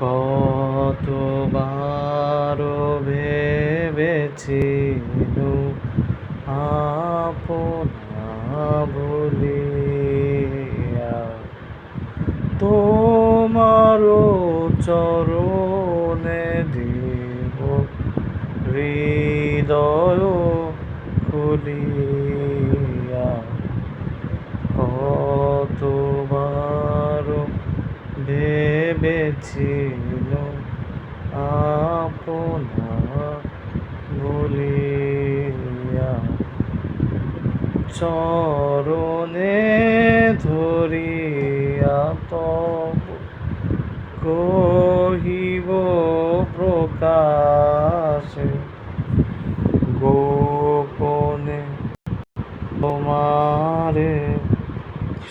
কতবার ভেবেছিলু আপনা ভুলিয়া তোমার চরণে দিব হৃদয় খুলিয়া। কতবার ভেবেছিলু আপনা ভুলিয়া চরণে ধরিয়া তব কহিব প্রকাশে গোপনে তোমারে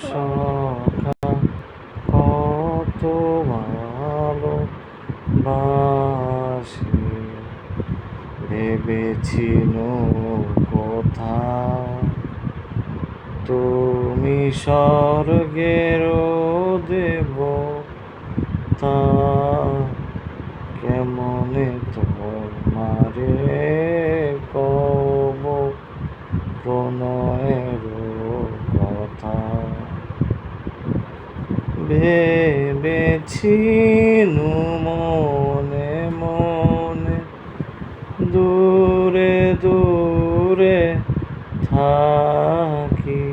সখা কত ভালোবাসি। ভেবেছিনু কথা তুমি স্বর্গের দেবতা, কেমনে তোমারে কব প্রণয়ের কথা। ভেবেছিনু মনে মনে দূরে দূরে থাকি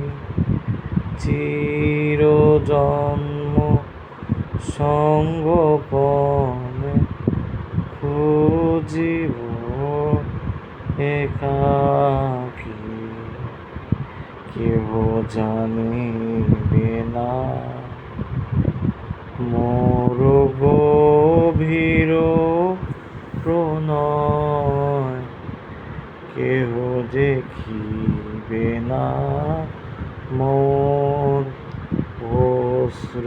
চিরজন্ম সঙ্গোপনে খুঁজিব একাকী। কেহ জানিবে না মোর গভীর প্রণয়, কেহ দেখিবে না মোর অশ্রুবারিচয়।